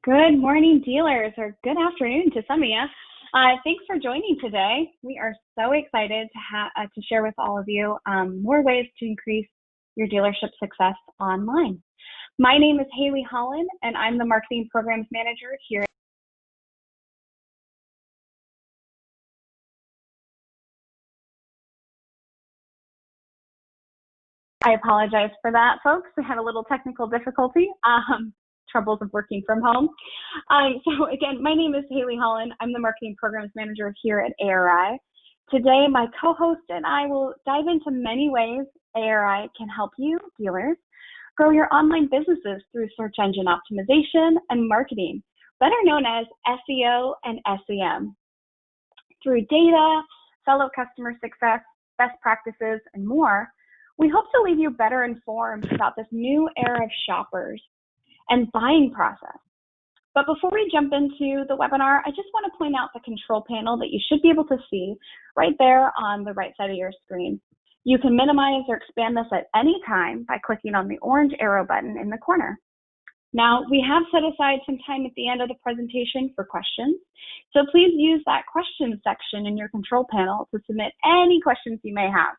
Good morning, dealers, or good afternoon to some of you. Thanks for joining today. We are so excited to share with all of you more ways to increase your dealership success online. My name is Haley Holland, and I'm the Marketing Programs Manager here. I apologize for that, folks. We had a little technical difficulty. Troubles of working from home. So again, my name is Haley Holland. I'm the Marketing Programs Manager here at ARI. Today, my co-host and I will dive into many ways ARI can help you, dealers, grow your online businesses through search engine optimization and marketing, better known as SEO and SEM. Through data, fellow customer success, best practices, and more, we hope to leave you better informed about this new era of shoppers and buying process. But before we jump into the webinar, I just want to point out the control panel that you should be able to see right there on the right side of your screen. You can minimize or expand this at any time by clicking on the orange arrow button in the corner. Now, we have set aside some time at the end of the presentation for questions, so please use that questions section in your control panel to submit any questions you may have.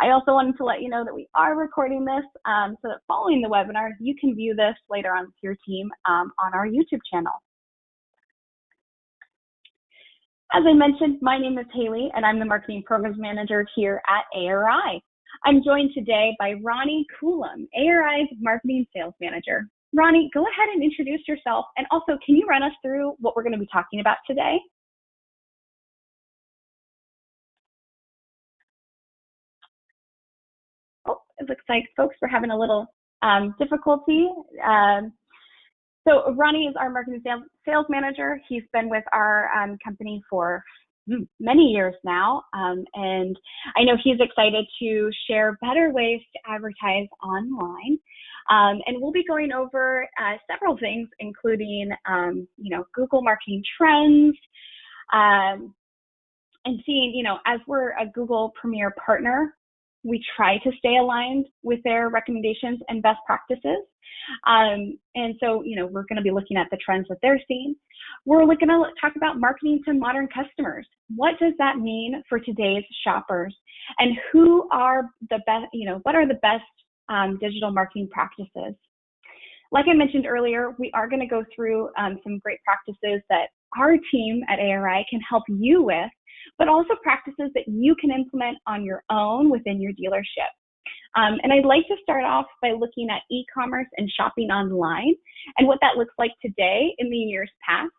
I also wanted to let you know that we are recording this so that following the webinar, you can view this later on with your team on our YouTube channel. As I mentioned, my name is Haley, and I'm the Marketing Programs Manager here at ARI. I'm joined today by Ronnie Coulomb, ARI's Marketing Sales Manager. Ronnie, go ahead and introduce yourself, and also, can you run us through what we're going to be talking about today? It looks like folks were having a little difficulty. So Ronnie is our marketing sales manager. He's been with our company for many years now, and I know he's excited to share better ways to advertise online. And we'll be going over several things, including Google marketing trends, and seeing, as we're a Google Premier partner, we try to stay aligned with their recommendations and best practices. And so, we're going to be looking at the trends that they're seeing. We're going to talk about marketing to modern customers. What does that mean for today's shoppers? And who are the best, what are the best digital marketing practices? Like I mentioned earlier, we are going to go through some great practices that our team at ARI can help you with, but also practices that you can implement on your own within your dealership. And I'd like to start off by looking at e-commerce and shopping online and what that looks like today in the years past.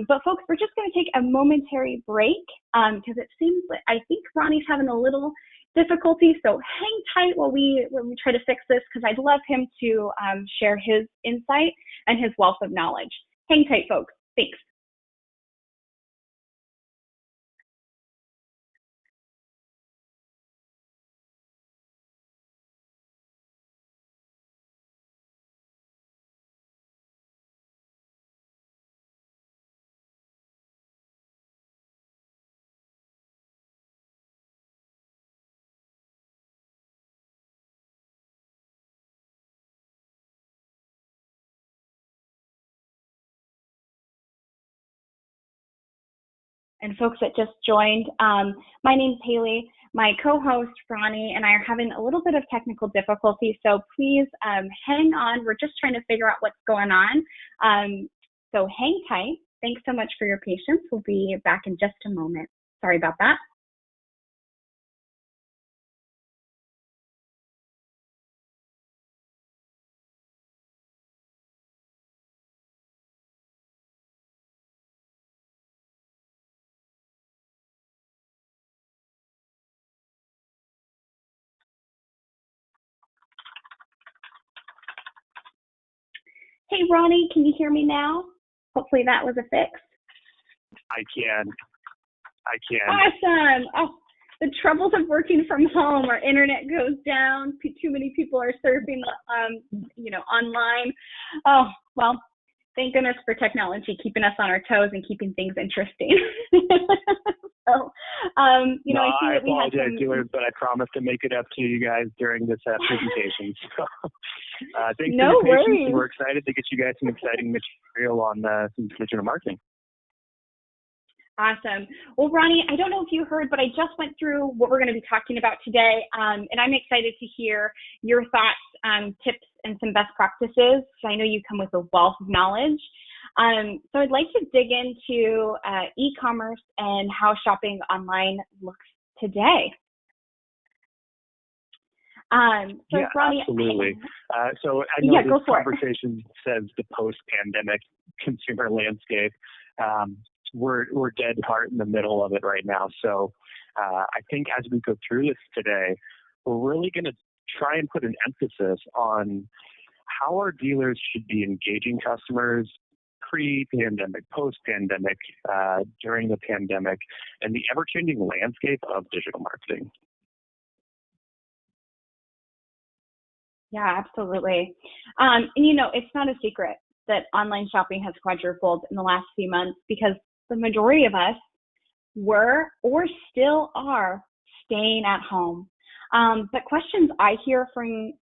But folks, we're just going to take a momentary break because it seems like I think Ronnie's having a little difficulty. So hang tight while we try to fix this, because I'd love him to share his insight and his wealth of knowledge. Hang tight, folks. Thanks. And folks that just joined, my name's Haley. My co-host, Ronnie, and I are having a little bit of technical difficulty, so please hang on. We're just trying to figure out what's going on. So hang tight. Thanks so much for your patience. We'll be back in just a moment. Sorry about that. Hey, Ronnie, can you hear me now? Hopefully that was a fix. I can. Awesome. Oh, the troubles of working from home. Our internet goes down. Too many people are surfing, online. Oh, well, thank goodness for technology keeping us on our toes and keeping things interesting. So, I apologize, dealers, but I promise to make it up to you guys during this presentation. So. Thanks for No your patience. worries. We're excited to get you guys some exciting material on some digital marketing. Awesome. Well, Ronnie, I don't know if you heard, but I just went through what we're going to be talking about today, and I'm excited to hear your thoughts, tips, and some best practices. I know you come with a wealth of knowledge. So I'd like to dig into e-commerce and how shopping online looks today. Yeah, Ronnie, absolutely. So I know this conversation says the post-pandemic consumer landscape. We're dead heart in the middle of it right now. So I think as we go through this today, we're really going to try and put an emphasis on how our dealers should be engaging customers pre-pandemic, post-pandemic, during the pandemic, and the ever-changing landscape of digital marketing. Yeah, absolutely. And it's not a secret that online shopping has quadrupled in the last few months because the majority of us were or still are staying at home. But questions I hear from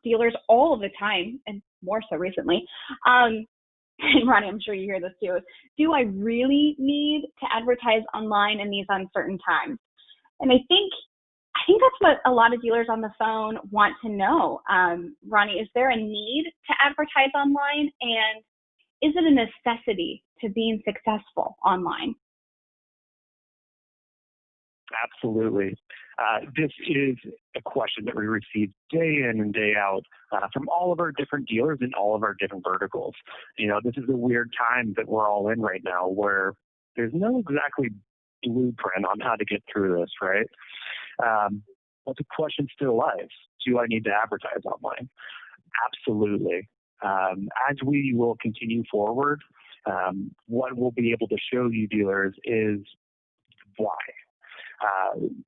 dealers all of the time, and more so recently, and Ronnie, I'm sure you hear this too, is, do I really need to advertise online in these uncertain times? And I think that's what a lot of dealers on the phone want to know. Ronnie, is there a need to advertise online, and is it a necessity to being successful online? Absolutely. This is a question that we receive day in and day out from all of our different dealers in all of our different verticals. This is a weird time that we're all in right now where there's no exactly blueprint on how to get through this, right? But the question still lies. Do I need to advertise online? Absolutely. As we will continue forward, what we'll be able to show you dealers is why.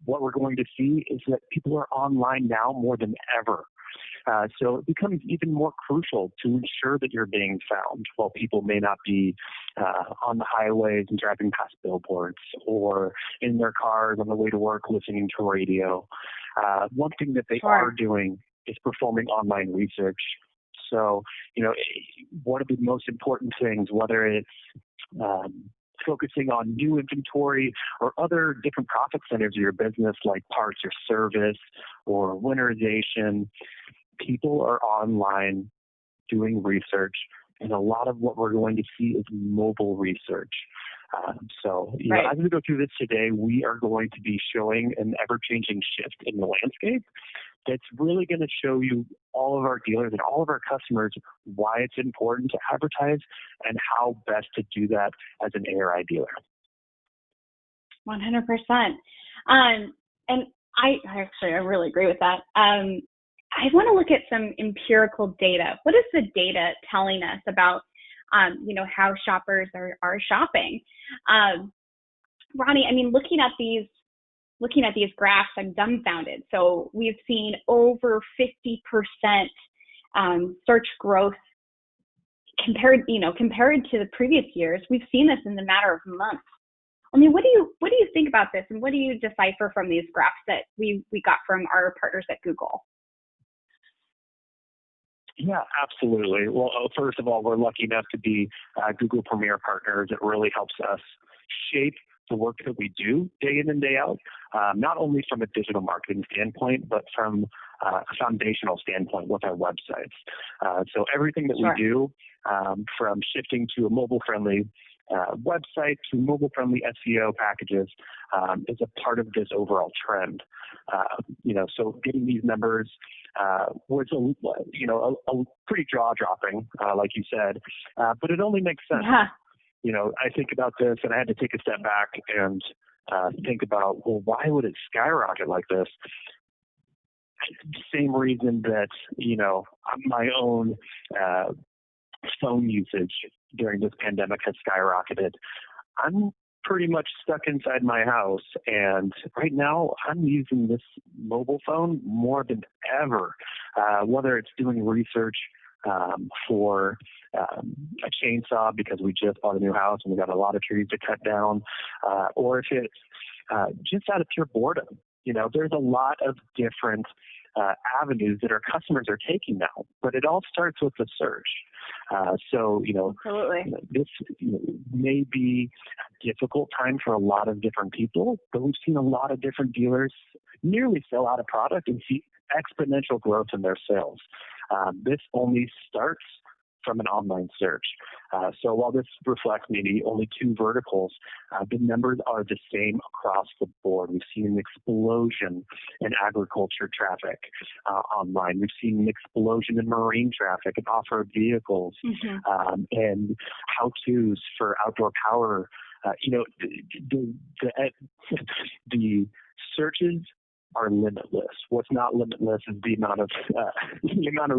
What we're going to see is that people are online now more than ever. So it becomes even more crucial to ensure that you're being found while people may not be on the highways and driving past billboards or in their cars on the way to work listening to radio. One thing that they are doing is performing online research. So, one of the most important things, whether it's focusing on new inventory or other different profit centers of your business like parts or service or winterization, people are online doing research, and a lot of what we're going to see is mobile research. As we go through this today, we are going to be showing an ever-changing shift in the landscape that's really going to show you, all of our dealers and all of our customers, why it's important to advertise and how best to do that as an ARI dealer. 100%. And I really agree with that. I want to look at some empirical data. What is the data telling us about, how shoppers are shopping? Ronnie, looking at these graphs, I'm dumbfounded. So we've seen over 50% search growth compared to the previous years. We've seen this in the matter of months. What do you think about this, and what do you decipher from these graphs that we got from our partners at Google? Yeah, absolutely. Well, first of all, we're lucky enough to be Google Premier partners. It really helps us shape the work that we do day in and day out, not only from a digital marketing standpoint, but from a foundational standpoint with our websites. So everything that we do, from shifting to a mobile-friendly website to mobile-friendly SEO packages, is a part of this overall trend. So getting these numbers was a pretty jaw-dropping, like you said, but it only makes sense. Yeah. I think about this, and I had to take a step back and think about, well, why would it skyrocket like this? Same reason that, my own phone usage during this pandemic has skyrocketed. I'm pretty much stuck inside my house, and right now I'm using this mobile phone more than ever, whether it's doing research for a chainsaw because we just bought a new house and we got a lot of trees to cut down, or if it's just out of pure boredom. There's a lot of different avenues that our customers are taking now, but it all starts with the search. Absolutely. This may be a difficult time for a lot of different people, but we've seen a lot of different dealers nearly sell out of product and see exponential growth in their sales. This only starts from an online search. So while this reflects maybe only 2 verticals, the numbers are the same across the board. We've seen an explosion in agriculture traffic online. We've seen an explosion in marine traffic and off-road vehicles, and how-tos for outdoor power. The searches are limitless. What's not limitless is the amount of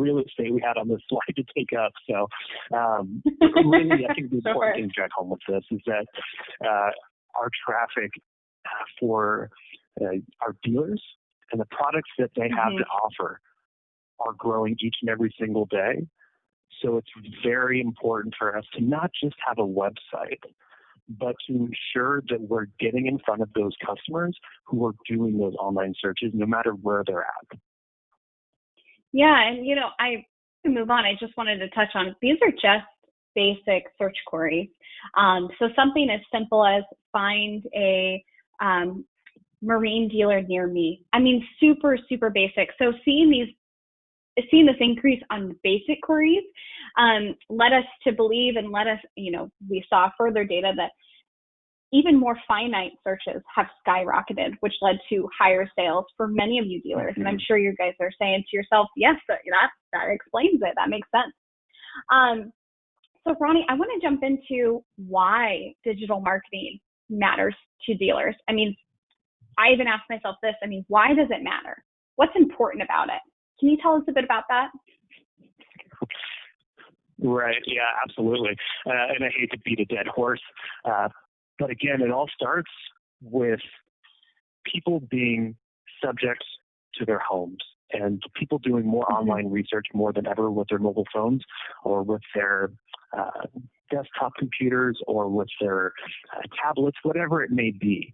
real estate we had on this slide to take up. So really, I think the important thing to drive home with this is that our traffic for our dealers and the products that they have to offer are growing each and every single day. So it's very important for us to not just have a website, but to ensure that we're getting in front of those customers who are doing those online searches, no matter where they're at. Yeah, and I move on. I just wanted to touch on, these are just basic search queries. So something as simple as find a marine dealer near me. I mean, super, super basic. So seeing this increase on basic queries led us to believe, and we saw further data that even more finite searches have skyrocketed, which led to higher sales for many of you dealers. And I'm sure you guys are saying to yourself, yes, that explains it. That makes sense. So Ronnie, I want to jump into why digital marketing matters to dealers. I mean, I even asked myself this. I mean, why does it matter? What's important about it? Can you tell us a bit about that? Right. Yeah, absolutely. And I hate to beat a dead horse, but again, it all starts with people being subject to their homes and people doing more online research more than ever with their mobile phones or with their desktop computers or with their tablets, whatever it may be.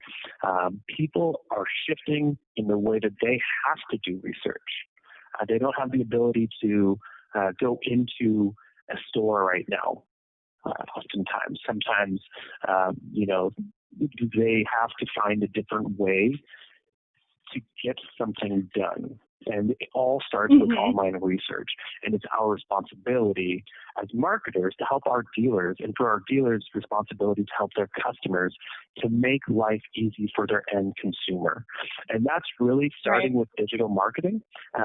People are shifting in the way that they have to do research. They don't have the ability to go into a store right now. Sometimes, they have to find a different way to get something done. And it all starts with online research. And it's our responsibility as marketers to help our dealers, and for our dealers' responsibility to help their customers to make life easy for their end consumer. And that's really starting with digital marketing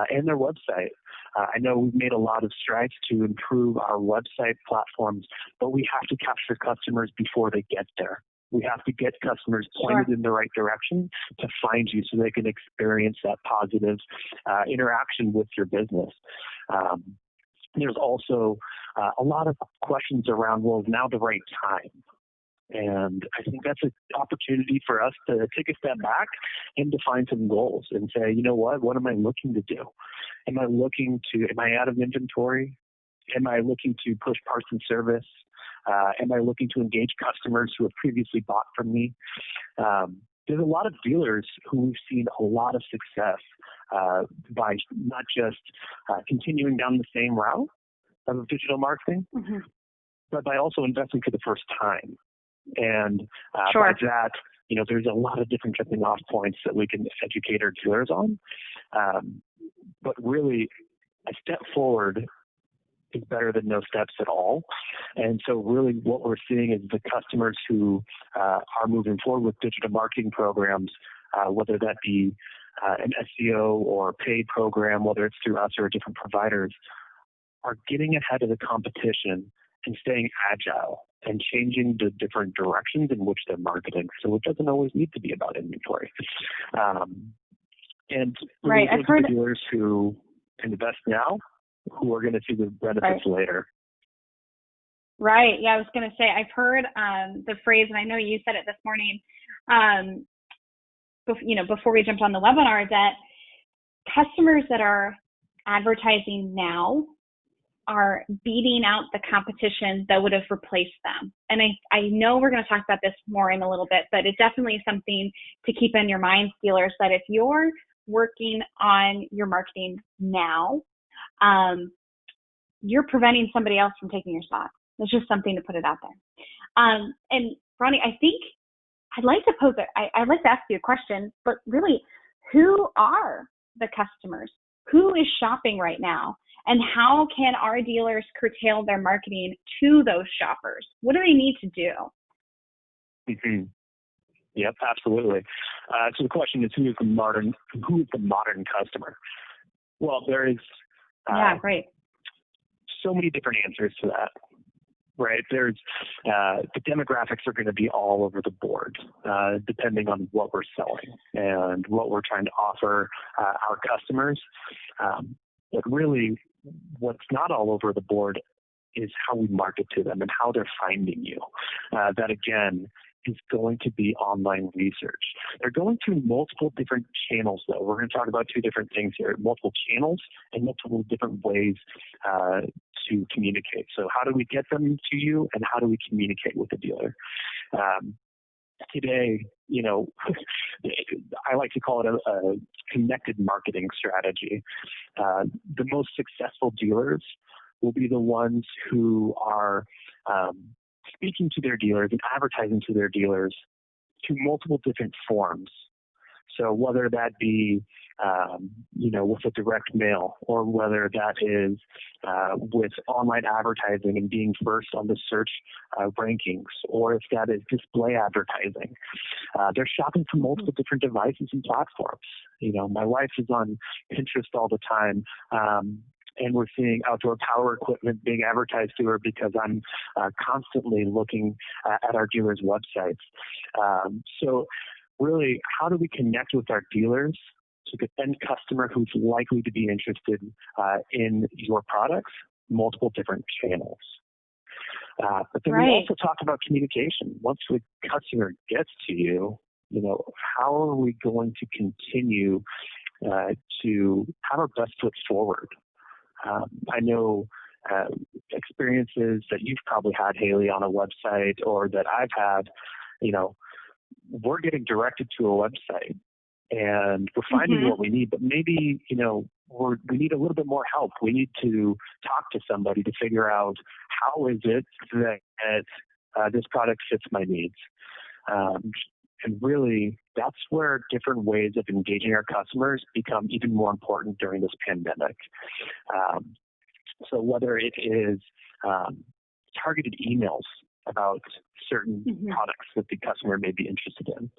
and their website. I know we've made a lot of strides to improve our website platforms, but we have to capture customers before they get there. We have to get customers pointed in the right direction to find you so they can experience that positive interaction with your business. There's also a lot of questions around, well, is now the right time? And I think that's an opportunity for us to take a step back and define some goals and say, you know what am I looking to do? Am I out of inventory? Am I looking to push parts and service? Am I looking to engage customers who have previously bought from me? There's a lot of dealers who we've seen a lot of success by not just continuing down the same route of digital marketing, but by also investing for the first time. And by that, there's a lot of different jumping off points that we can educate our dealers on. But really, a step forward is better than no steps at all. And so really what we're seeing is the customers who are moving forward with digital marketing programs, whether that be an SEO or a paid program, whether it's through us or different providers, are getting ahead of the competition and staying agile and changing the different directions in which they're marketing. So it doesn't always need to be about inventory. And really I've heard dealers who invest now, who are going to see the benefits later. Right. Yeah, I was going to say, I've heard the phrase, and I know you said it this morning, before we jumped on the webinar, that customers that are advertising now are beating out the competition that would have replaced them. And I know we're going to talk about this more in a little bit, but it definitely is something to keep in your minds, dealers, that if you're working on your marketing now, you're preventing somebody else from taking your spot. It's just something to put it out there. And Ronnie, I think I'd like to ask you a question, but really, who are the customers? Who is shopping right now? And how can our dealers curtail their marketing to those shoppers? What do they need to do? Mm-hmm. Yep, absolutely. So the question is, who is the modern customer? Well, there is so many different answers to that, right? There's the demographics are going to be all over the board, depending on what we're selling and what we're trying to offer our customers. But really, what's not all over the board is how we market to them and how they're finding you. That, again, is going to be online research. They're going through multiple different channels, though. We're going to talk about two different things here, multiple channels and multiple different ways to communicate. So how do we get them to you, and how do we communicate with the dealer? Today, I like to call it a connected marketing strategy. The most successful dealers will be the ones who are speaking to their dealers and advertising to their dealers through multiple different forms. So whether that be, with a direct mail, or whether that is with online advertising and being first on the search rankings, or if that is display advertising. They're shopping from multiple different devices and platforms. My wife is on Pinterest all the time. And we're seeing outdoor power equipment being advertised to her because I'm constantly looking at our dealers' websites. So really, how do we connect with our dealers to the end customer who's likely to be interested in your products? Multiple different channels. But then we also talk about communication. Once the customer gets to you, how are we going to continue to have our best foot forward? I know experiences that you've probably had, Haley, on a website, or that I've had, we're getting directed to a website and we're finding what we need, but maybe, we need a little bit more help. We need to talk to somebody to figure out how is it that this product fits my needs. And really, that's where different ways of engaging our customers become even more important during this pandemic. So whether it is targeted emails about certain products that the customer may be interested in.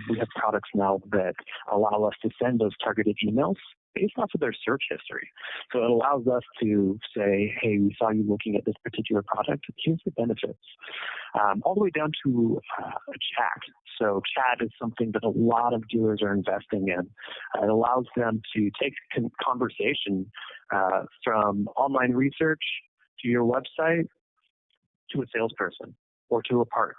We have products now that allow us to send those targeted emails based off of their search history. So it allows us to say, hey, we saw you looking at this particular product. Here's the benefits. All the way down to a chat. So chat is something that a lot of dealers are investing in. It allows them to take conversation from online research to your website to a salesperson or to a parts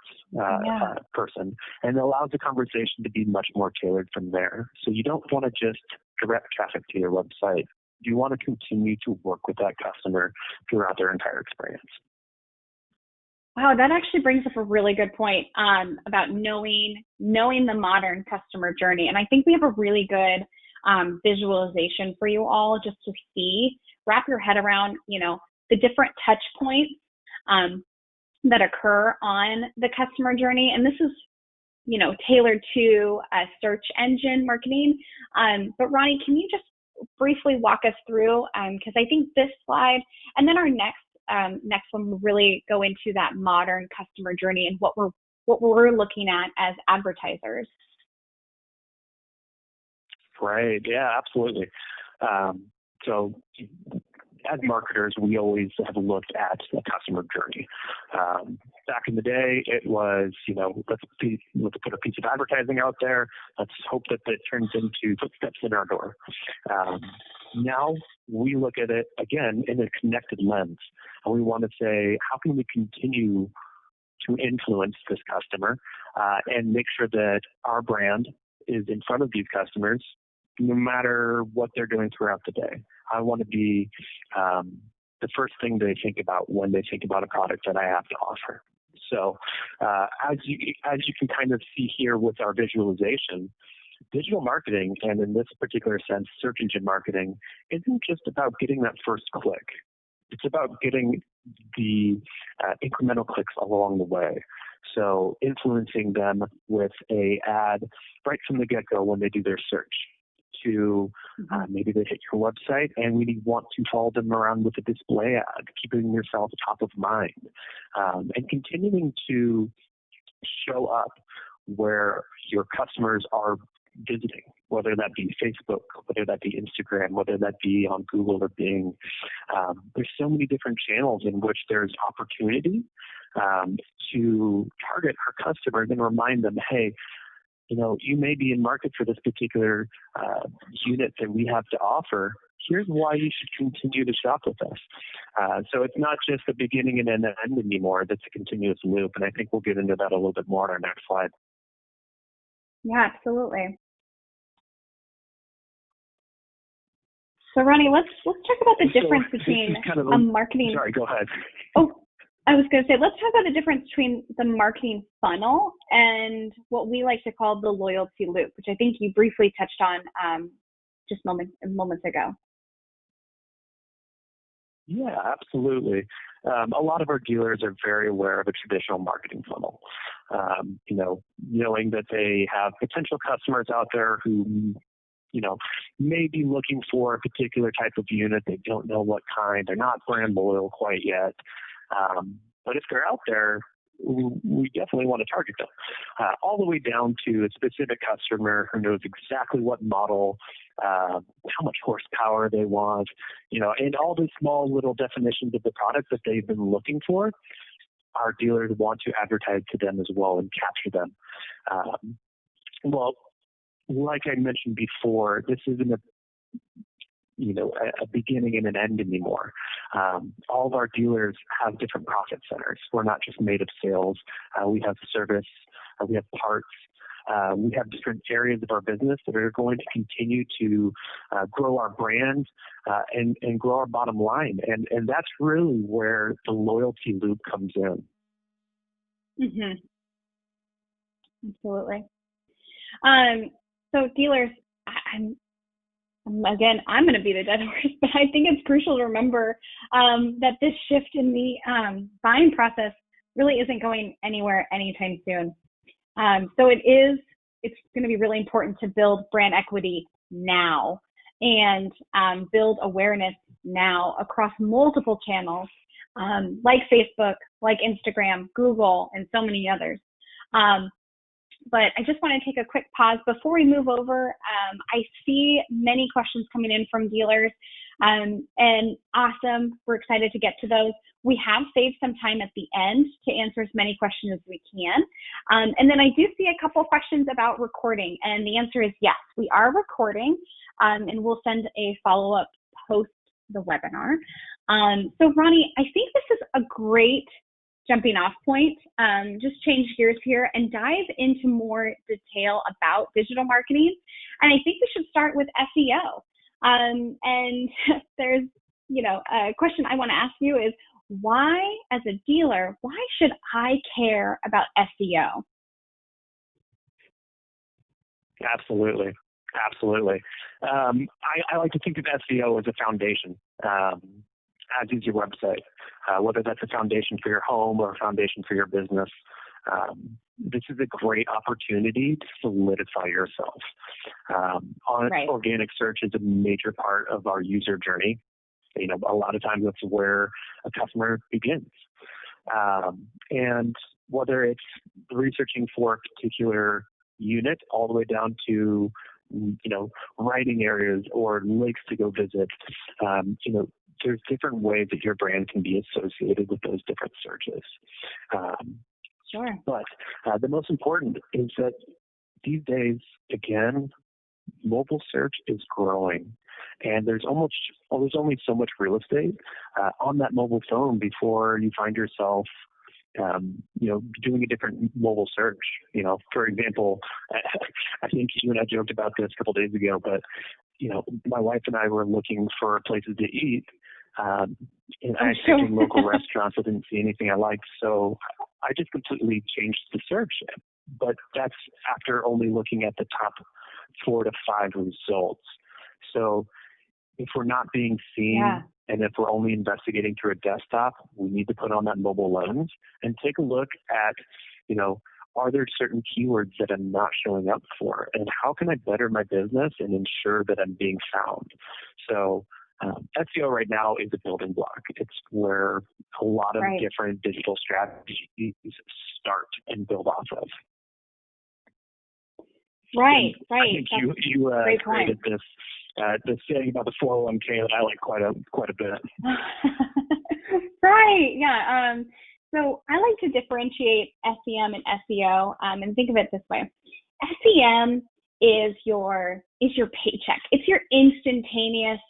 person. And it allows the conversation to be much more tailored from there. So you don't want to just direct traffic to your website. You want to continue to work with that customer throughout their entire experience. Wow, that actually brings up a really good point about knowing the modern customer journey. And I think we have a really good visualization for you all just to wrap your head around, the different touch points that occur on the customer journey. And this is, tailored to search engine marketing. But Ronnie, can you just briefly walk us through, because I think this slide and then our next one will really go into that modern customer journey and what we're looking at as advertisers. Right. Yeah, absolutely. So as marketers, we always have looked at the customer journey. Back in the day, it was, let's put a piece of advertising out there. Let's hope that it turns into footsteps in our door. Now we look at it, again, in a connected lens. And we want to say, how can we continue to influence this customer and make sure that our brand is in front of these customers no matter what they're doing throughout the day. I want to be the first thing they think about when they think about a product that I have to offer. So as you can kind of see here with our visualization, digital marketing, and in this particular sense, search engine marketing, isn't just about getting that first click. It's about getting the incremental clicks along the way. So influencing them with a ad right from the get-go when they do their search, to maybe they hit your website and we want to follow them around with a display ad, keeping yourself top of mind, and continuing to show up where your customers are visiting, whether that be Facebook, whether that be Instagram, whether that be on Google or Bing. There's so many different channels in which there's opportunity to target our customers and remind them, hey, you may be in market for this particular unit that we have to offer. Here's why you should continue to shop with us. So it's not just a beginning and an end anymore. That's a continuous loop. And I think we'll get into that a little bit more on our next slide. Yeah, absolutely. So Ronnie, let's talk about the difference between a marketing. Sorry, go ahead. Oh, I was going to say, let's talk about the difference between the marketing funnel and what we like to call the loyalty loop, which I think you briefly touched on just moments ago. Yeah, absolutely. A lot of our dealers are very aware of a traditional marketing funnel. Knowing that they have potential customers out there who, may be looking for a particular type of unit. They don't know what kind. They're not brand loyal quite yet. But if they're out there, we definitely want to target them, all the way down to a specific customer who knows exactly what model, how much horsepower they want, and all the small little definitions of the product that they've been looking for. Our dealers want to advertise to them as well and capture them. Well, like I mentioned before, this isn't a beginning and an end anymore. All of our dealers have different profit centers. We're not just made of sales. We have service. We have parts. We have different areas of our business that are going to continue to grow our brand and grow our bottom line. And that's really where the loyalty loop comes in. Mm-hmm. Absolutely. So dealers, I'm going to beat a dead horse, but I think it's crucial to remember that this shift in the buying process really isn't going anywhere anytime soon. So it's going to be really important to build brand equity now and build awareness now across multiple channels like Facebook, like Instagram, Google, and so many others. But I just want to take a quick pause before we move over. I see many questions coming in from dealers, and awesome. We're excited to get to those. We have saved some time at the end to answer as many questions as we can. And then I do see a couple questions about recording, and the answer is yes, we are recording, and we'll send a follow-up post the webinar. So Ronnie, I think this is a great jumping off point. Just change gears here and dive into more detail about digital marketing. And I think we should start with SEO. And there's, a question I want to ask you is, why, as a dealer, why should I care about SEO? Absolutely. I like to think of SEO as a foundation, as is your website, whether that's a foundation for your home or a foundation for your business. This is a great opportunity to solidify yourself. Organic search is a major part of our user journey. A lot of times that's where a customer begins. And whether it's researching for a particular unit all the way down to, writing areas or links to go visit, there's different ways that your brand can be associated with those different searches. Sure. But the most important is that these days, again, mobile search is growing, and there's only so much real estate on that mobile phone before you find yourself doing a different mobile search. For example, I think you and I joked about this a couple days ago, but my wife and I were looking for places to eat, and I typed in local restaurants. I didn't see anything I liked, so I just completely changed the search. But that's after only looking at the top 4 to 5 results. So if we're not being seen and if we're only investigating through a desktop, we need to put on that mobile lens and take a look at, are there certain keywords that I'm not showing up for? And how can I better my business and ensure that I'm being found? So SEO right now is a building block. It's where a lot of different digital strategies start and build off of. Right. I think you created this saying about the 401k that I like quite a bit. Right. Yeah. So I like to differentiate SEM and SEO, and think of it this way: SEM is your paycheck. It's your instantaneous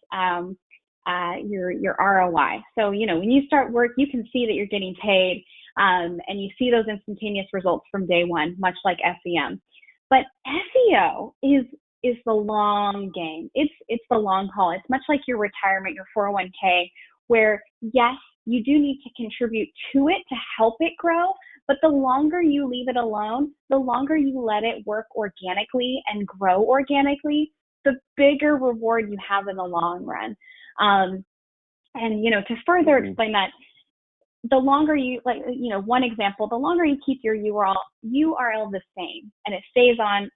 your ROI. So when you start work, you can see that you're getting paid, and you see those instantaneous results from day one, much like SEM. But SEO is the long game. It's the long haul. It's much like your retirement, your 401k, where yes, you do need to contribute to it to help it grow, but the longer you leave it alone, the longer you let it work organically and grow organically, the bigger reward you have in the long run. And to further explain that, the longer you, one example, the longer you keep your URL the same and it stays on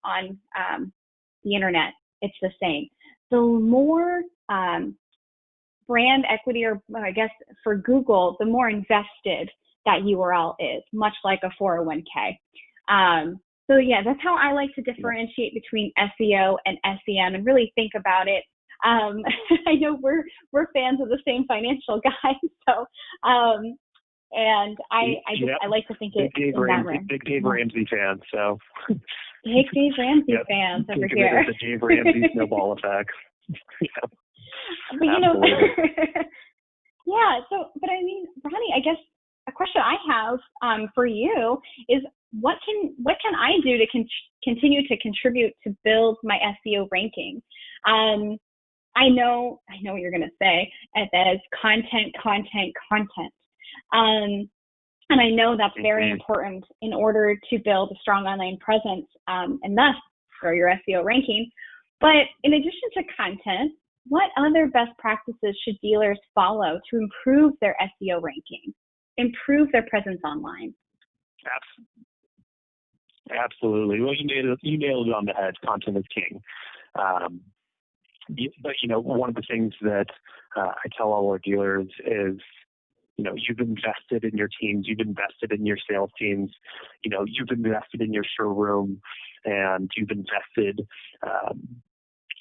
the internet, it's the same. The more brand equity, or I guess for Google, the more invested that URL is, much like a 401k. So yeah, that's how I like to differentiate between SEO and SEM and really think about it. I know we're fans of the same financial guy, so and I like to think it in that way. Big Dave Ramsey fan, so Big Dave Ramsey fans over here. The Dave Ramsey snowball effect. But yeah. So, but I mean, Ronnie, I guess a question I have for you is, what can I do to continue to contribute to build my SEO ranking? I know what you're going to say. That is content. And I know that's very important in order to build a strong online presence, and thus grow your SEO ranking. But in addition to content, what other best practices should dealers follow to improve their SEO ranking, improve their presence online? Absolutely. Well, you nailed it on the head. Content is king. But one of the things that I tell all our dealers is, you've invested in your teams, you've invested in your sales teams, you've invested in your showroom, and you've invested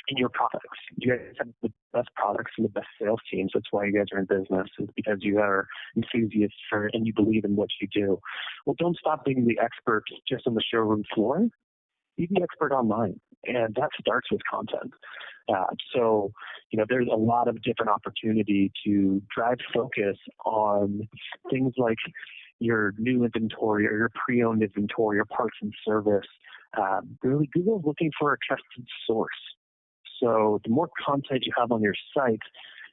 in your products. You guys have the best products and the best sales teams. That's why you guys are in business, is because you are enthusiasts and you believe in what you do. Well, don't stop being the expert just on the showroom floor. Be the expert online, and that starts with content. So, there's a lot of different opportunity to drive focus on things like your new inventory or your pre-owned inventory or parts and service. Really, Google's looking for a trusted source. So the more content you have on your site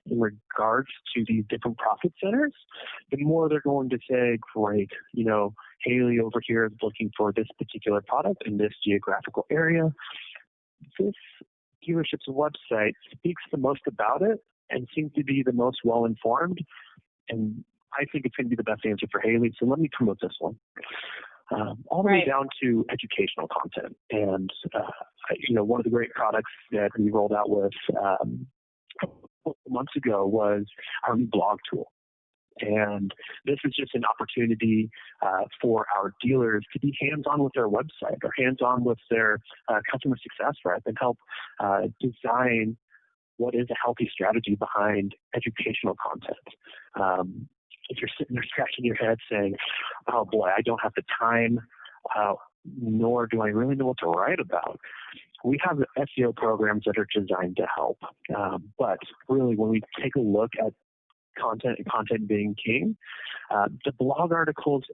in regards to these different profit centers, the more they're going to say, great, Haley over here is looking for this particular product in this geographical area. This dealership's website speaks the most about it and seems to be the most well-informed, and I think it's going to be the best answer for Haley, so let me promote this one. All the way down to educational content. And, one of the great products that we rolled out with a couple months ago was our new blog tool. And this is just an opportunity for our dealers to be hands-on with their website or hands-on with their customer success rep and help design what is a healthy strategy behind educational content. If you're sitting there scratching your head saying, oh boy, I don't have the time, nor do I really know what to write about, we have SEO programs that are designed to help. But really, when we take a look at content and content being king, the blog articles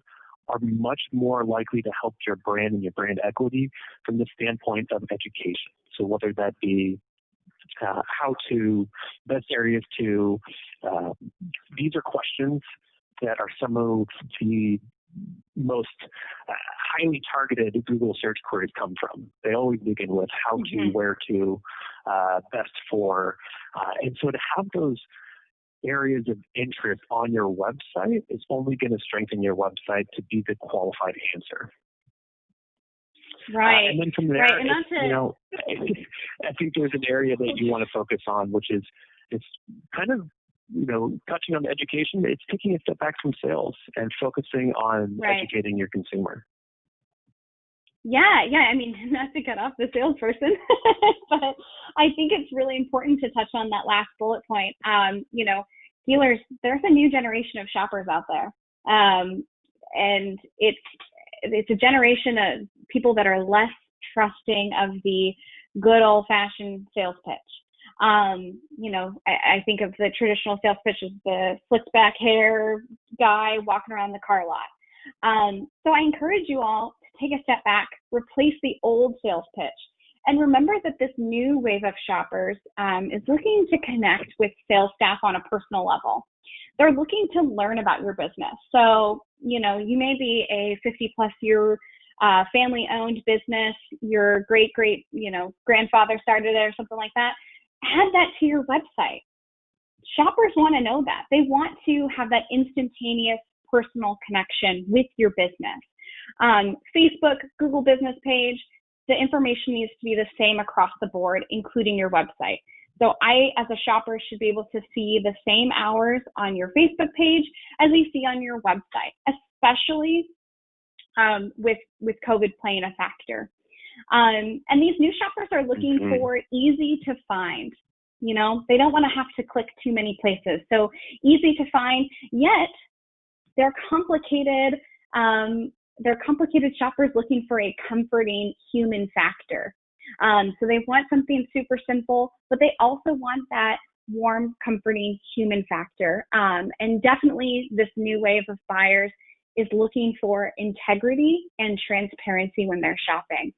are much more likely to help your brand and your brand equity from the standpoint of education. So whether that be how to, best areas to, these are questions that are some of the most highly targeted Google search queries come from. They always begin with how to, where to, best for. And so to have those areas of interest on your website is only going to strengthen your website to be the qualified answer. Right. And then from there, right. And I think there's an area that you want to focus on, which is it's kind of, touching on the education. It's taking a step back from sales and focusing on educating your consumer. Yeah. I mean, not to cut off the salesperson, but I think it's really important to touch on that last bullet point. Dealers, there's a new generation of shoppers out there. And it's a generation of people that are less trusting of the good old-fashioned sales pitch. I think of the traditional sales pitch as the slicked back hair guy walking around the car lot. So I encourage you all to take a step back, replace the old sales pitch, and remember that this new wave of shoppers is looking to connect with sales staff on a personal level. They're looking to learn about your business. So, you may be a 50-plus year family-owned business. Your great, grandfather started it or something like that. Add that to your website. Shoppers want to know that. They want to have that instantaneous personal connection with your business. Facebook, Google business page, the information needs to be the same across the board, including your website. So I, as a shopper, should be able to see the same hours on your Facebook page as we see on your website, especially with COVID playing a factor. And these new shoppers are looking for easy to find. They don't want to have to click too many places. So easy to find, yet they're complicated. They're complicated shoppers looking for a comforting human factor. So they want something super simple, but they also want that warm, comforting human factor. And definitely this new wave of buyers is looking for integrity and transparency when they're shopping.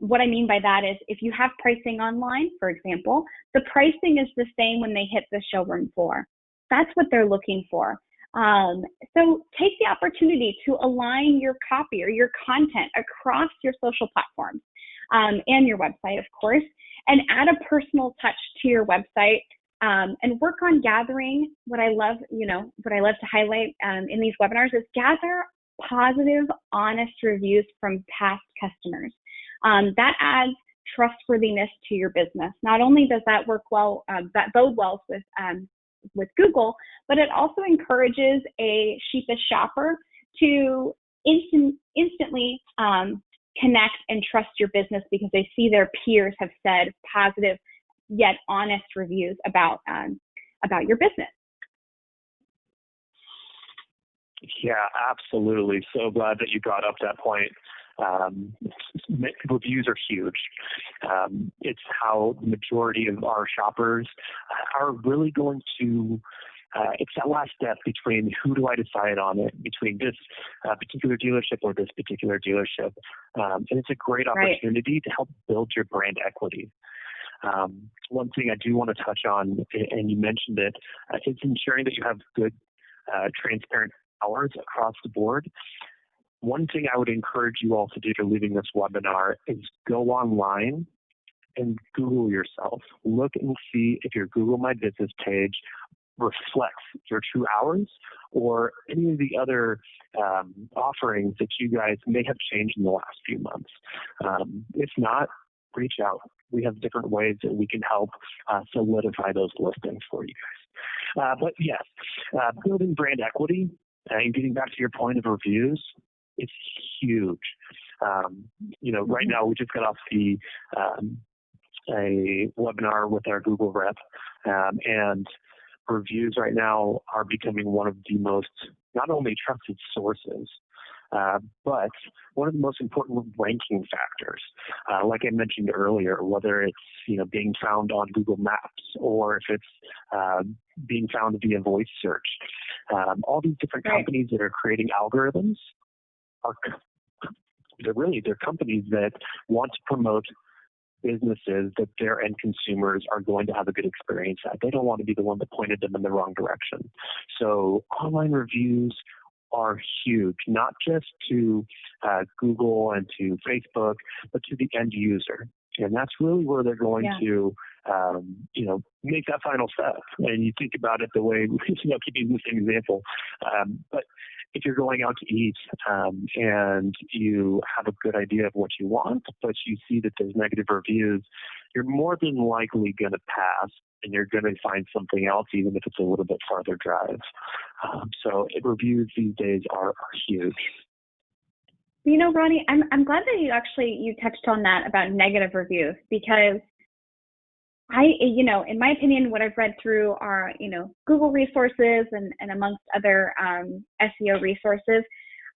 What I mean by that is if you have pricing online, for example, the pricing is the same when they hit the showroom floor. That's what they're looking for. So take the opportunity to align your copy or your content across your social platforms and your website, of course, and add a personal touch to your website and work on gathering what I love to highlight in these webinars is gather positive, honest reviews from past customers. That adds trustworthiness to your business. Not only does that work well, that bode well with Google, but it also encourages a sheepish shopper to instantly connect and trust your business because they see their peers have said positive yet honest reviews about your business. Yeah, absolutely. So glad that you brought up that point. Reviews are huge. It's how the majority of our shoppers are really going to, it's that last step between who do I decide on it, between this particular dealership or this particular dealership. And it's a great opportunity to help build your brand equity. One thing I do want to touch on, and you mentioned it, is ensuring that you have good, transparent hours across the board. One thing I would encourage you all to do leaving this webinar is go online and Google yourself. Look and see if your Google My Business page reflects your true hours or any of the other offerings that you guys may have changed in the last few months. If not, reach out. We have different ways that we can help solidify those listings for you guys. But yes, building brand equity and getting back to your point of reviews, it's huge. Right now we just got off a webinar with our Google rep, and reviews right now are becoming one of the most not only trusted sources, but one of the most important ranking factors. Like I mentioned earlier, whether it's being found on Google Maps or if it's being found via voice search, all these different companies that are creating algorithms they're companies that want to promote businesses that their end consumers are going to have a good experience at. They don't want to be the one that pointed them in the wrong direction. So online reviews are huge, not just to Google and to Facebook, but to the end user. And that's really where they're going to, make that final step. And you think about it the way, keeping the same example. But if you're going out to eat and you have a good idea of what you want, but you see that there's negative reviews, you're more than likely going to pass, and you're going to find something else, even if it's a little bit farther drive. So reviews these days are huge. Ronnie, I'm glad that you touched on that about negative reviews, because in my opinion, what I've read through are, Google resources and amongst other SEO resources,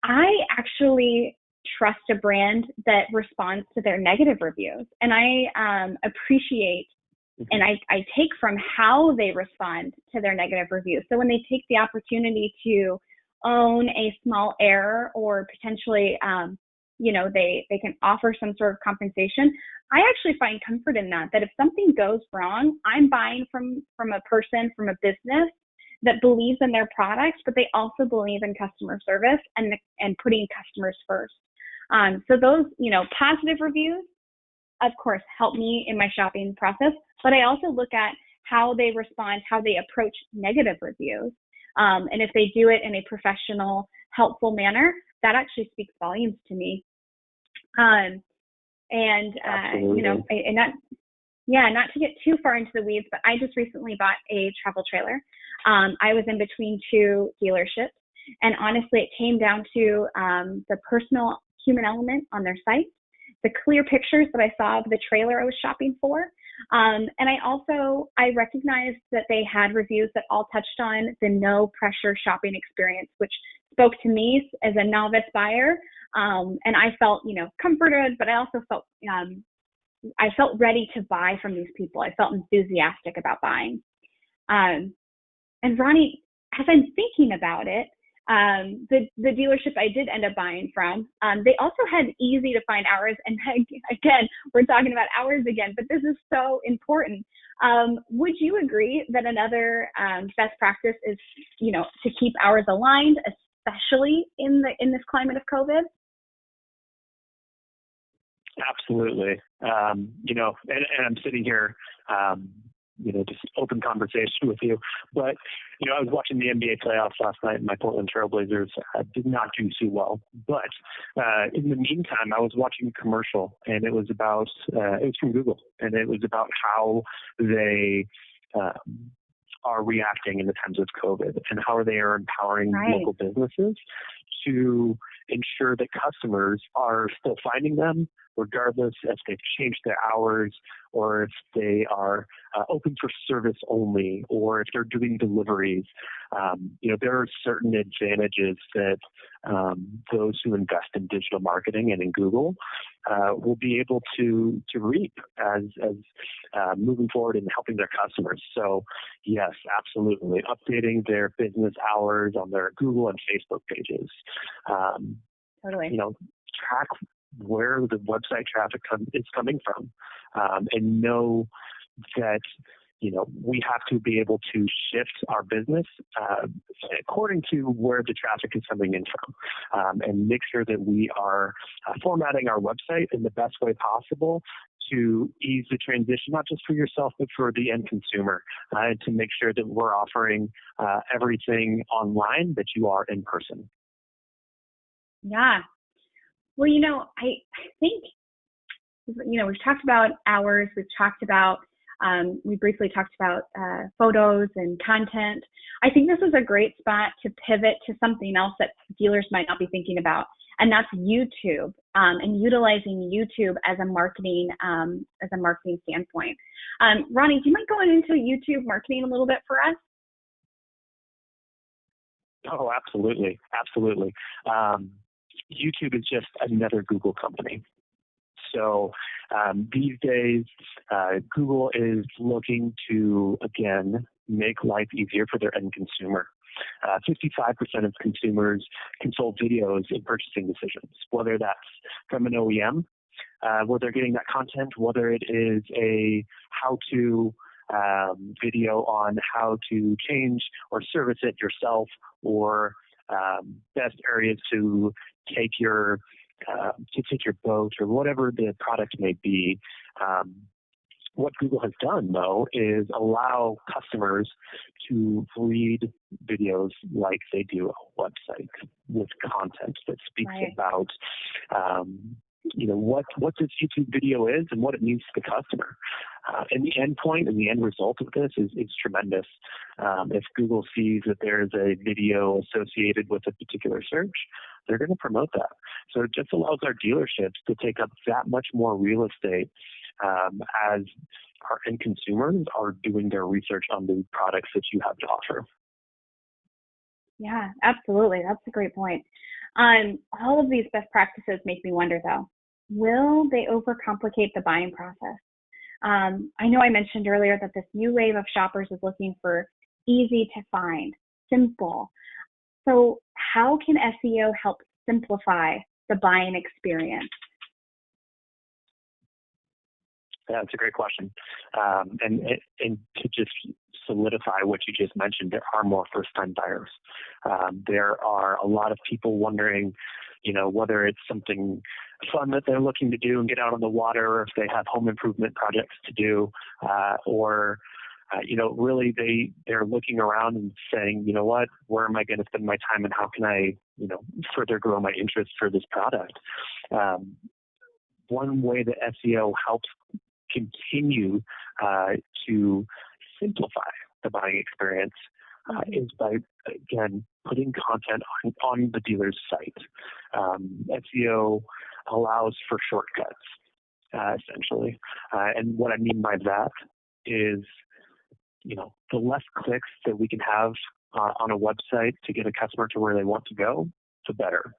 I actually trust a brand that responds to their negative reviews. And I appreciate and I take from how they respond to their negative reviews. So when they take the opportunity to own a small error, or potentially, they can offer some sort of compensation, I actually find comfort in that if something goes wrong, I'm buying from a person, from a business that believes in their products, but they also believe in customer service and putting customers first. So those, positive reviews, of course, help me in my shopping process, but I also look at how they respond, how they approach negative reviews. And if they do it in a professional, helpful manner, that actually speaks volumes to me. Not to get too far into the weeds, but I just recently bought a travel trailer. I was in between two dealerships, and honestly, it came down to the personal human element on their site, the clear pictures that I saw of the trailer I was shopping for. And I recognized that they had reviews that all touched on the no pressure shopping experience, which spoke to me as a novice buyer. And I felt, comforted, but I also felt ready to buy from these people. I felt enthusiastic about buying. And Ronnie, as I'm thinking about it, the dealership I did end up buying from, they also had easy to find hours. And again, we're talking about hours again, but this is so important. Would you agree that another best practice is, to keep hours aligned, especially in this climate of COVID? Absolutely. And I'm sitting here, just open conversation with you. But, I was watching the NBA playoffs last night, and my Portland Trailblazers did not do too well. But in the meantime, I was watching a commercial, and it was from Google, and it was about how they are reacting in the times of COVID, and how they are empowering local businesses to ensure that customers are still finding them, regardless if they've changed their hours, or if they are open for service only, or if they're doing deliveries. There are certain advantages that those who invest in digital marketing and in Google will be able to reap as moving forward and helping their customers. So yes, absolutely. Updating their business hours on their Google and Facebook pages. Totally. Track where the website traffic is coming from, and know that we have to be able to shift our business according to where the traffic is coming in from, and make sure that we are formatting our website in the best way possible to ease the transition, not just for yourself, but for the end consumer, to make sure that we're offering everything online that you are in person. Yeah. Well, I think, we've talked about hours, we've talked about, we briefly talked about photos and content. I think this is a great spot to pivot to something else that dealers might not be thinking about, and that's YouTube, and utilizing YouTube as a marketing standpoint. Ronnie, do you mind going into YouTube marketing a little bit for us? Oh, absolutely. Absolutely. YouTube is just another Google company. So these days, Google is looking to, again, make life easier for their end consumer. 55% of consumers consult videos in purchasing decisions, whether that's from an OEM, where they're getting that content, whether it is a how-to video on how to change or service it yourself, or best areas to take your boat or whatever the product may be. What Google has done, though, is allow customers to read videos like they do a website with content that speaks about, what this YouTube video is and what it means to the customer. And the end point and the end result of this is tremendous. If Google sees that there's a video associated with a particular search, they're going to promote that. So it just allows our dealerships to take up that much more real estate as our end consumers are doing their research on the products that you have to offer. Yeah, absolutely. That's a great point. All of these best practices make me wonder, though, will they overcomplicate the buying process? I know I mentioned earlier that this new wave of shoppers is looking for easy to find, simple. So how can SEO help simplify the buying experience? Yeah, that's a great question. And to just solidify what you just mentioned, there are more first-time buyers. There are a lot of people wondering, whether it's something fun that they're looking to do and get out on the water, or if they have home improvement projects to do, or really they're looking around and saying, what, where am I going to spend my time and how can I, further grow my interest for this product? One way that SEO helps continue to simplify the buying experience is by, again, putting content on the dealer's site. SEO allows for shortcuts, essentially. And what I mean by that is, the less clicks that we can have on a website to get a customer to where they want to go, the better.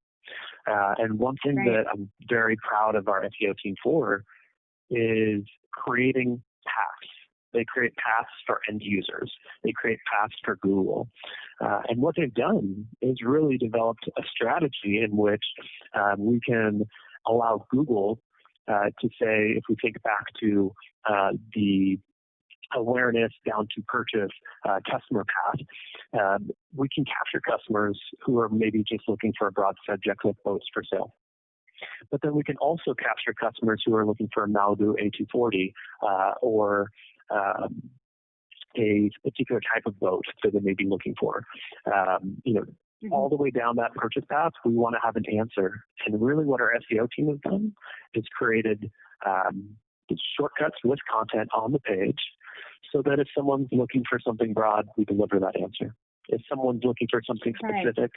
And one thing that I'm very proud of our SEO team for is creating paths. They create paths for end users. They create paths for Google. And what they've done is really developed a strategy in which we can allow Google to say, if we think back to the awareness down to purchase customer path, we can capture customers who are maybe just looking for a broad subject like boats for sale. But then we can also capture customers who are looking for a Malibu A240 or a particular type of boat that they may be looking for. All the way down that purchase path, we want to have an answer. And really what our SEO team has done is created shortcuts with content on the page so that if someone's looking for something broad, we deliver that answer. If someone's looking for something specific,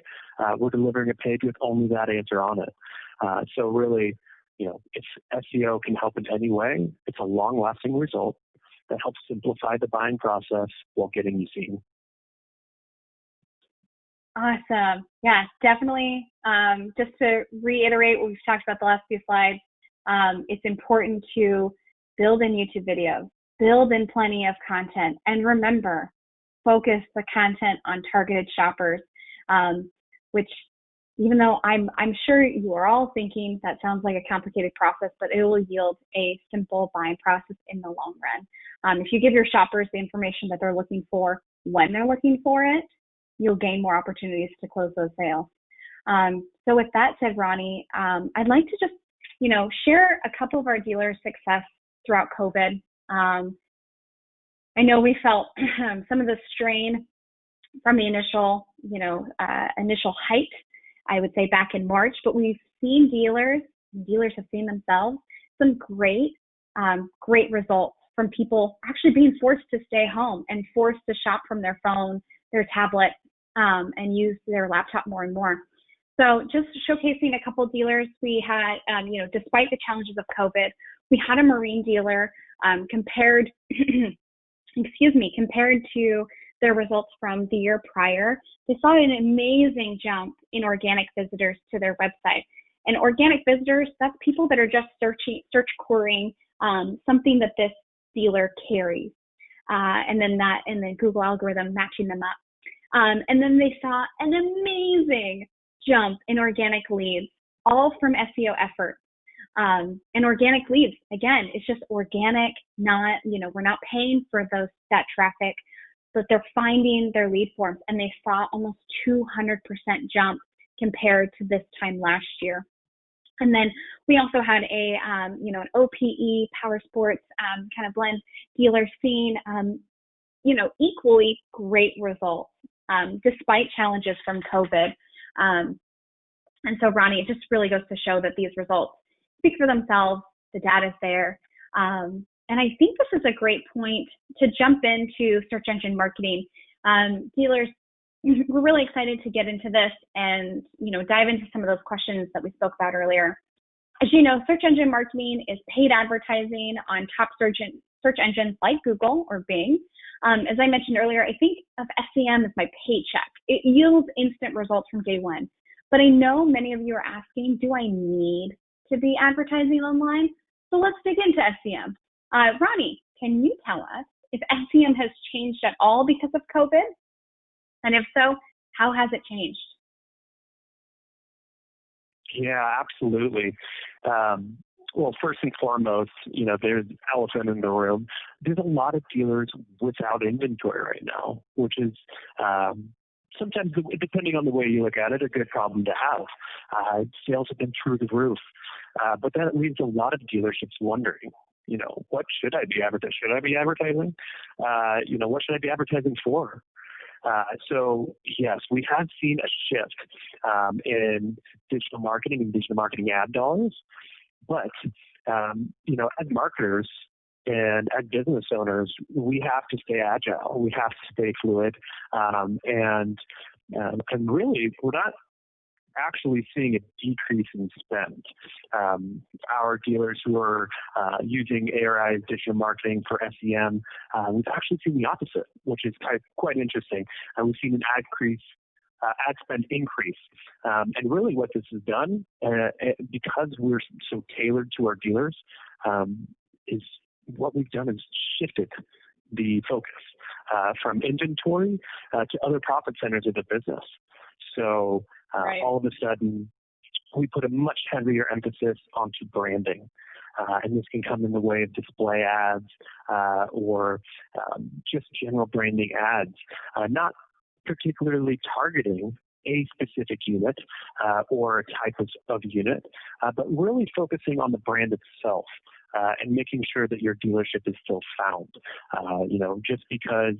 we're delivering a page with only that answer on it. So really, if SEO can help in any way, it's a long-lasting result that helps simplify the buying process while getting you seen. Awesome. Yeah, definitely. Just to reiterate what we've talked about the last few slides, it's important to build in YouTube videos, build in plenty of content, and remember, focus the content on targeted shoppers, which even though I'm sure you are all thinking that sounds like a complicated process, but it will yield a simple buying process in the long run. If you give your shoppers the information that they're looking for when they're looking for it, you'll gain more opportunities to close those sales. So with that said, Ronnie, I'd like to just, share a couple of our dealers' success throughout COVID. I know we felt some of the strain from the initial height, I would say back in March, but we've seen dealers have seen themselves, some great results from people actually being forced to stay home and forced to shop from their phone, their tablet, and use their laptop more and more. So just showcasing a couple of dealers, we had, despite the challenges of COVID, we had a marine dealer compared to their results from the year prior. They saw an amazing jump in organic visitors to their website. And organic visitors, that's people that are just search querying something that this dealer carries. And then Google algorithm matching them up. And then they saw an amazing jump in organic leads, all from SEO efforts. And organic leads, again, it's just organic, we're not paying for that traffic. but they're finding their lead forms, and they saw almost 200% jump compared to this time last year. And then we also had an OPE power sports kind of blend dealer seeing, equally great results despite challenges from COVID. And so, Ronnie, it just really goes to show that these results speak for themselves. The data's there. And I think this is a great point to jump into search engine marketing. Dealers, we're really excited to get into this and, dive into some of those questions that we spoke about earlier. As you know, search engine marketing is paid advertising on top search engines like Google or Bing. As I mentioned earlier, I think of SEM as my paycheck. It yields instant results from day one. But I know many of you are asking, do I need to be advertising online? So let's dig into SEM. Ronnie, can you tell us if SEM has changed at all because of COVID? And if so, how has it changed? Yeah, absolutely. Well, first and foremost, there's an elephant in the room. There's a lot of dealers without inventory right now, which is sometimes, depending on the way you look at it, a good problem to have. Sales have been through the roof, but that leaves a lot of dealerships wondering, what should I be advertising? Should I be advertising? What should I be advertising for? So yes, we have seen a shift in digital marketing and digital marketing ad dollars. But, as marketers and as business owners, we have to stay agile. We have to stay fluid. And really, we're not actually seeing a decrease in spend. Our dealers who are using ARI's digital marketing for SEM, we've actually seen the opposite, which is quite interesting. We've seen an ad spend increase. And really what this has done, because we're so tailored to our dealers, is what we've done is shifted the focus from inventory to other profit centers of the business. So all of a sudden, we put a much heavier emphasis onto branding. And this can come in the way of display ads or just general branding ads, not particularly targeting a specific unit or a type of unit, but really focusing on the brand itself and making sure that your dealership is still found. Just because,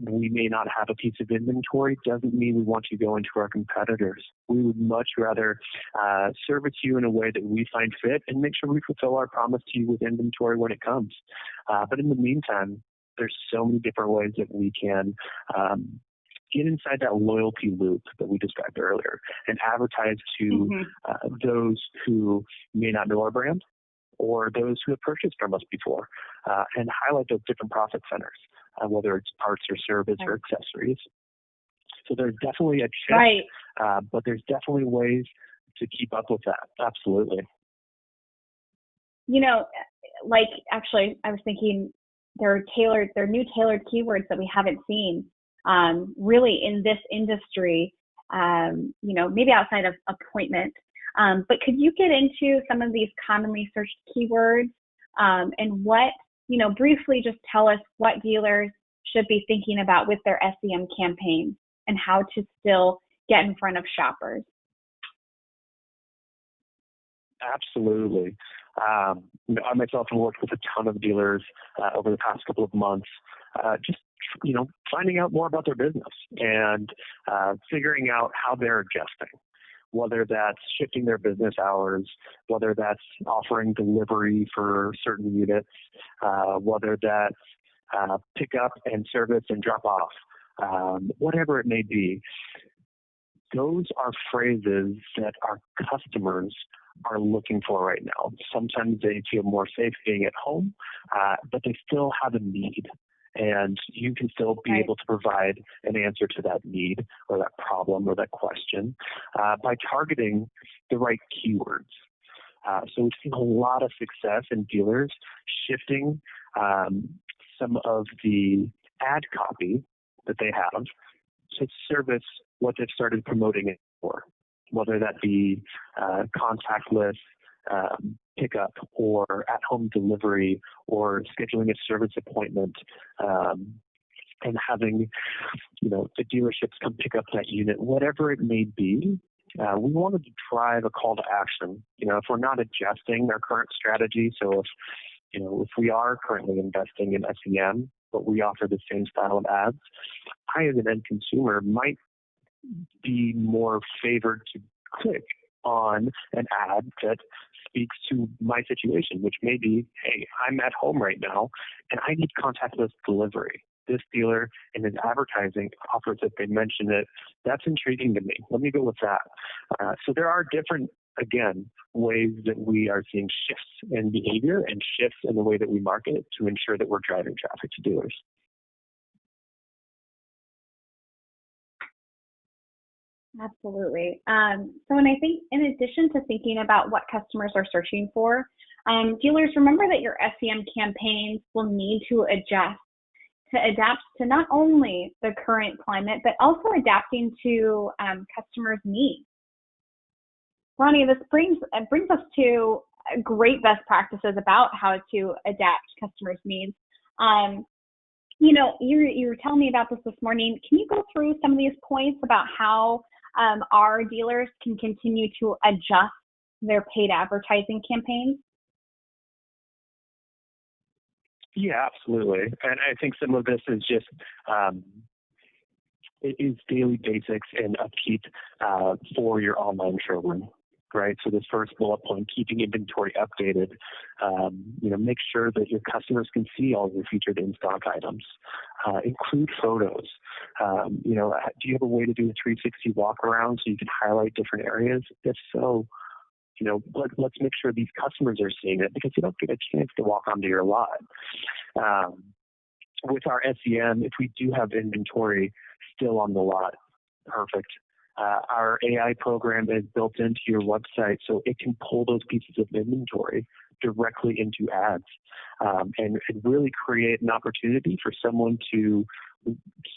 we may not have a piece of inventory doesn't mean we want you to go into our competitors. We would much rather service you in a way that we find fit and make sure we fulfill our promise to you with inventory when it comes. But in the meantime, there's so many different ways that we can get inside that loyalty loop that we described earlier and advertise to those who may not know our brand or those who have purchased from us before and highlight those different profit centers, whether it's parts or service or accessories. So there's definitely a shift, but there's definitely ways to keep up with that. Absolutely. Actually, I was thinking there are new tailored keywords that we haven't seen really in this industry, maybe outside of appointment. But could you get into some of these commonly searched keywords and what, briefly just tell us what dealers should be thinking about with their SEM campaigns and how to still get in front of shoppers? Absolutely. I myself have worked with a ton of dealers over the past couple of months, just finding out more about their business and figuring out how they're adjusting, whether that's shifting their business hours, whether that's offering delivery for certain units, whether that's pick up and service and drop off, whatever it may be. Those are phrases that our customers are looking for right now. Sometimes they feel more safe being at home, but they still have a need. And you can still be able to provide an answer to that need or that problem or that question by targeting the right keywords. So we've seen a lot of success in dealers shifting some of the ad copy that they have to service what they've started promoting it for, whether that be contactless pickup or at-home delivery or scheduling a service appointment, and having, the dealerships come pick up that unit, whatever it may be. We wanted to drive a call to action. If we're not adjusting our current strategy, so if we are currently investing in SEM, but we offer the same style of ads, I as an end consumer might be more favored to click on an ad that speaks to my situation, which may be, hey, I'm at home right now and I need contactless delivery. This dealer in his advertising offers that they mention it. That's intriguing to me. Let me go with that. So there are different, again, ways that we are seeing shifts in behavior and shifts in the way that we market to ensure that we're driving traffic to dealers. Absolutely. And I think in addition to thinking about what customers are searching for, dealers, remember that your SEM campaigns will need to adapt to not only the current climate, but also adapting to customers' needs. Ronnie, this brings us to great best practices about how to adapt customers' needs. You were telling me about this morning. Can you go through some of these points about how our dealers can continue to adjust their paid advertising campaigns? Yeah, absolutely. And I think some of this is just it is daily basics and upkeep for your online showroom, right? So this first bullet point, keeping inventory updated, make sure that your customers can see all your featured in-stock items. Include photos. Do you have a way to do a 360 walk around so you can highlight different areas? If so, let's make sure these customers are seeing it, because you don't get a chance to walk onto your lot. With our SEM, if we do have inventory still on the lot, perfect. Our AI program is built into your website, so it can pull those pieces of inventory directly into ads, and really create an opportunity for someone to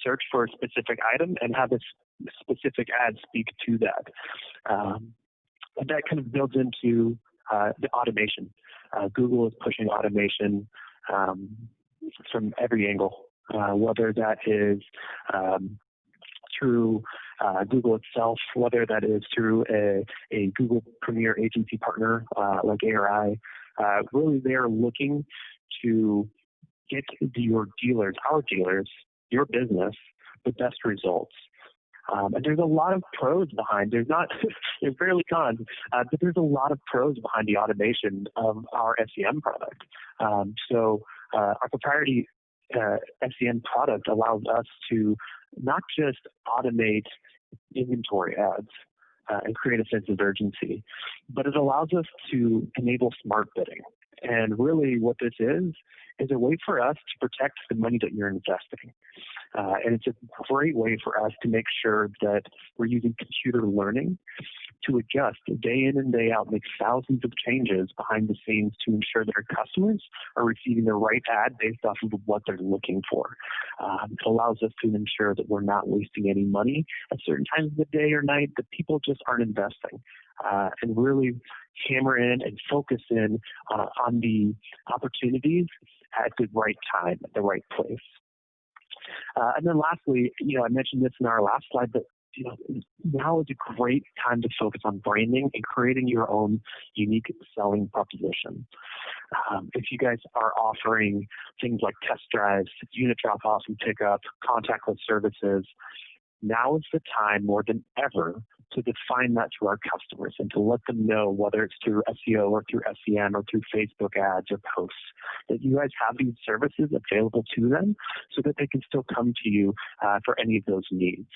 search for a specific item and have a specific ad speak to that. And that kind of builds into the automation. Google is pushing automation from every angle, whether that is through Google itself, whether that is through a Google Premier agency partner like ARI. Really, they're looking to get your dealers, our dealers, your business, the best results. And there's a lot of pros behind. There's barely cons, but there's a lot of pros behind the automation of our SEM product. So our proprietary SEM product allows us to not just automate inventory ads and create a sense of urgency, but it allows us to enable smart bidding. And really what this is a way for us to protect the money that you're investing. And it's a great way for us to make sure that we're using computer learning to adjust day in and day out, make thousands of changes behind the scenes to ensure that our customers are receiving the right ad based off of what they're looking for. It allows us to ensure that we're not wasting any money at certain times of the day or night that people just aren't investing, and really hammer in and focus in on the opportunities at the right time, at the right place. And then lastly, I mentioned this in our last slide, but now is a great time to focus on branding and creating your own unique selling proposition. If you guys are offering things like test drives, unit drop-offs and pickup, contactless services, now is the time more than ever to define that to our customers and to let them know, whether it's through SEO or through SEM or through Facebook ads or posts, that you guys have these services available to them so that they can still come to you for any of those needs.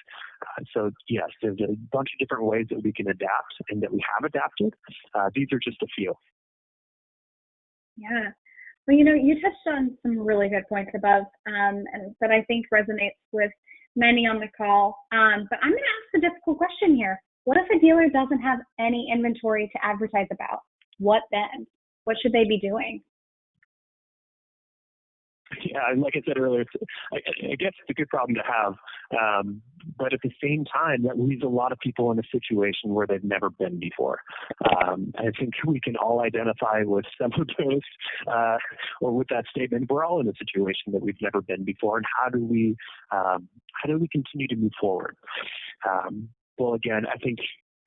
So yes, there's a bunch of different ways that we can adapt and that we have adapted. These are just a few. Yeah. Well, you touched on some really good points above, and that I think resonates with many on the call. But I'm going to ask the difficult question here. What if a dealer doesn't have any inventory to advertise about? What then? What should they be doing? Yeah, and like I said earlier, I guess it's a good problem to have. But at the same time, that leaves a lot of people in a situation where they've never been before. I think we can all identify with some of those, or with that statement. We're all in a situation that we've never been before, and how do we continue to move forward? Well, again, I think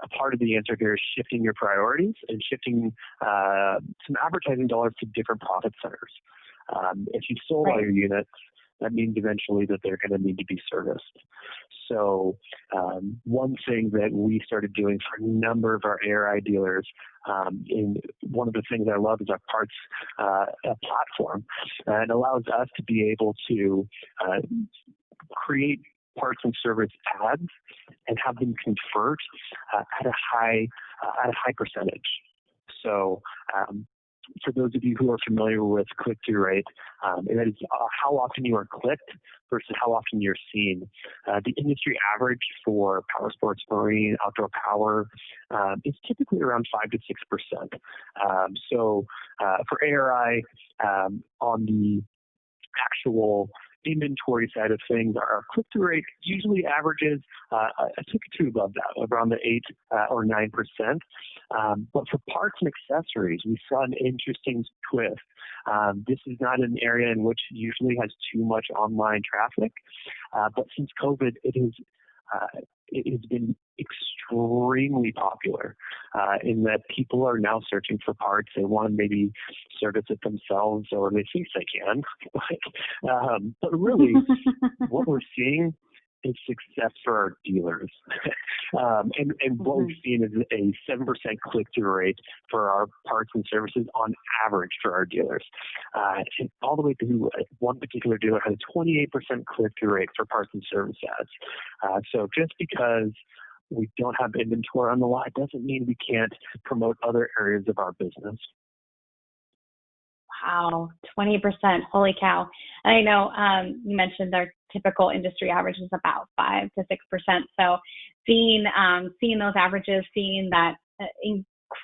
a part of the answer here is shifting your priorities and shifting some advertising dollars to different profit centers. If you've sold all your units, that means eventually that they're going to need to be serviced. So one thing that we started doing for a number of our ARI dealers, and one of the things I love is our parts platform. It allows us to be able to create parts and service ads and have them convert at a high percentage. So for those of you who are familiar with click-through rate, that is how often you are clicked versus how often you're seen. The industry average for power sports, marine, outdoor power is typically around 5 to 6%. So for ARI, on the actual inventory side of things, our click-through rate usually averages a tick or two above that, around the 8 or 9%. But for parts and accessories, we saw an interesting twist. This is not an area in which usually has too much online traffic, but since COVID, it has been extremely popular in that people are now searching for parts. They want to maybe service it themselves, or they think they can. But really, what we're seeing is success for our dealers. And what we've seen is a 7% click-through rate for our parts and services on average for our dealers. And all the way to one particular dealer had a 28% click-through rate for parts and service ads. So just because we don't have inventory on the lot doesn't mean we can't promote other areas of our business. Wow, 20%. Holy cow. And I know you mentioned our typical industry average is about 5 to 6%. So seeing those averages, seeing that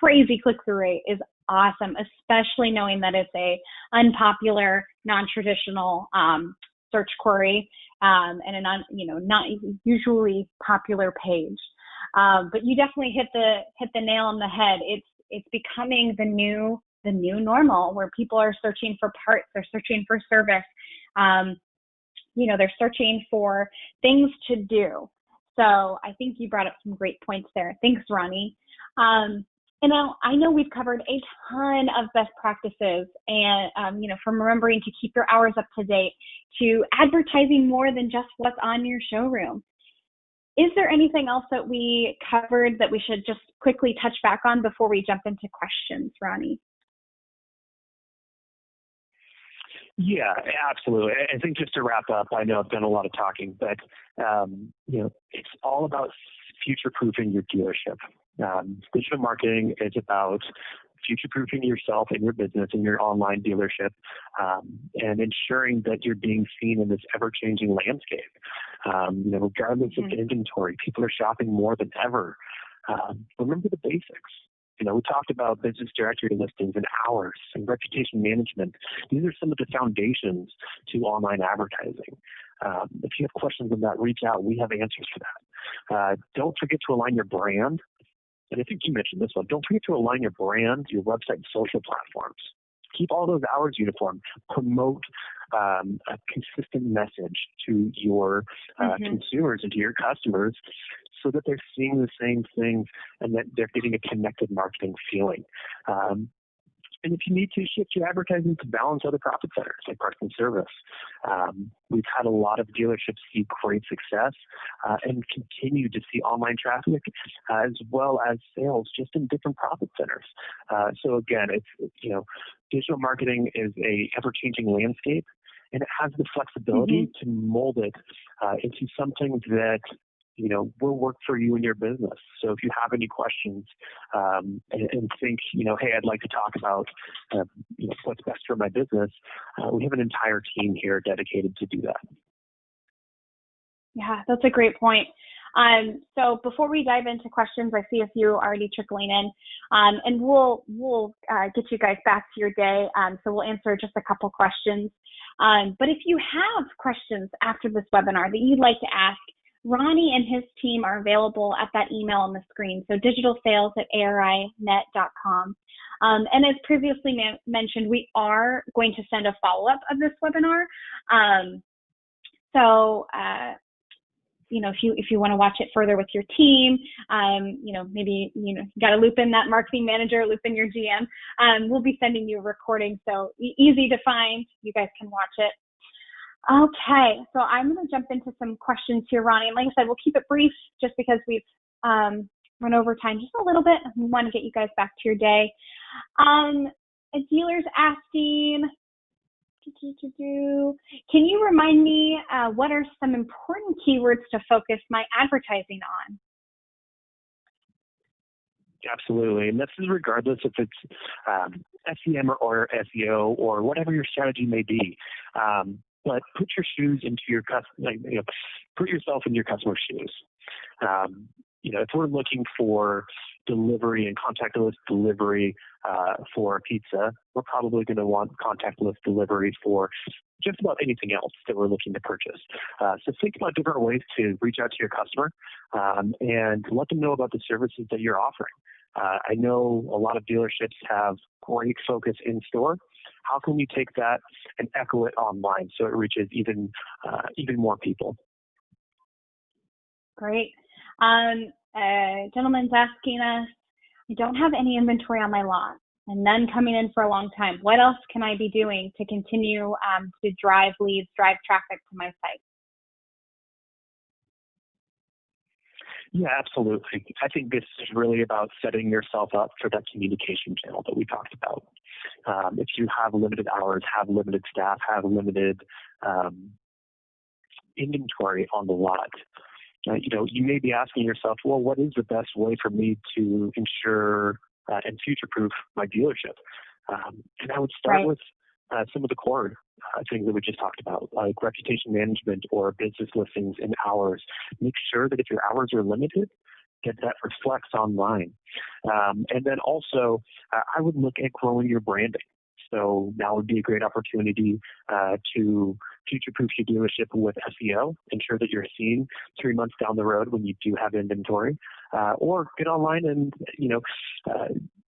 crazy click-through rate is awesome, especially knowing that it's a unpopular, non-traditional search query and a not usually popular page. But you definitely hit the nail on the head. It's becoming the new normal, where people are searching for parts, they're searching for service, they're searching for things to do. So I think you brought up some great points there. Thanks, Ronnie. And now I know we've covered a ton of best practices, and from remembering to keep your hours up to date to advertising more than just what's on your showroom. Is there anything else that we covered that we should just quickly touch back on before we jump into questions, Ronnie? Yeah, absolutely. I think just to wrap up, I know I've done a lot of talking, but it's all about future-proofing your dealership. Digital marketing is about future-proofing yourself and your business and your online dealership, and ensuring that you're being seen in this ever-changing landscape. Regardless of inventory, people are shopping more than ever. Remember the basics. We talked about business directory listings and hours and reputation management. These are some of the foundations to online advertising. If you have questions on that, reach out. We have answers for that. Don't forget to align your brand. And I think you mentioned this one. Don't forget to align your brand, your website, and social platforms. Keep all those hours uniform. Promote a consistent message to your consumers and to your customers, so that they're seeing the same thing and that they're getting a connected marketing feeling. And if you need to, shift your advertising to balance other profit centers like parts and service. We've had a lot of dealerships see great success and continue to see online traffic as well as sales just in different profit centers. So again, digital marketing is a ever-changing landscape, and it has the flexibility to mold it into something that will work for you and your business. So if you have any questions and think, hey, I'd like to talk about what's best for my business, we have an entire team here dedicated to do that. Yeah, that's a great point. So before we dive into questions, I see a few already trickling in, and we'll get you guys back to your day. So we'll answer just a couple questions. But if you have questions after this webinar that you'd like to ask, Ronnie and his team are available at that email on the screen. So digitalsales@arinet.com. And as previously mentioned, we are going to send a follow-up of this webinar. If you want to watch it further with your team, maybe, you got to loop in that marketing manager, loop in your GM. We'll be sending you a recording, so easy to find. You guys can watch it. Okay, so I'm going to jump into some questions here, Ronnie. And like I said, we'll keep it brief just because we've run over time just a little bit. We want to get you guys back to your day. A dealer's asking, can you remind me what are some important keywords to focus my advertising on? Absolutely, and this is regardless if it's SEM or SEO or whatever your strategy may be. But put your shoes into your put yourself in your customer's shoes. If we're looking for delivery and contactless delivery for pizza, we're probably going to want contactless delivery for just about anything else that we're looking to purchase. So think about different ways to reach out to your customer and let them know about the services that you're offering. I know a lot of dealerships have great focus in store. How can we take that and echo it online so it reaches even more people? Great. A gentleman's asking us, I don't have any inventory on my lot and none coming in for a long time. What else can I be doing to continue to drive leads, drive traffic to my site? Yeah, absolutely. I think this is really about setting yourself up for that communication channel that we talked about. If you have limited hours, have limited staff, have limited inventory on the lot, you may be asking yourself, well, what is the best way for me to ensure and future-proof my dealership? And I would start with some of the core things that we just talked about, like reputation management or business listings and hours. Make sure that if your hours are limited, get that reflects online. And then also, I would look at growing your branding. So that would be a great opportunity to future-proof your dealership with SEO. Ensure that you're seen 3 months down the road when you do have inventory, or get online and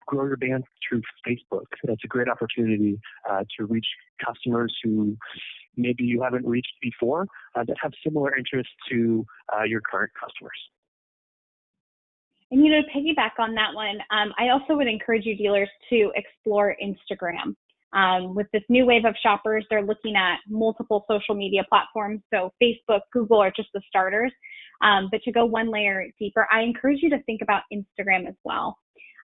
grow your brand through Facebook. That's a great opportunity to reach customers who maybe you haven't reached before that have similar interests to your current customers. And, to piggyback on that one, I also would encourage you dealers to explore Instagram. With this new wave of shoppers, they're looking at multiple social media platforms. So Facebook, Google are just the starters. But to go one layer deeper, I encourage you to think about Instagram as well.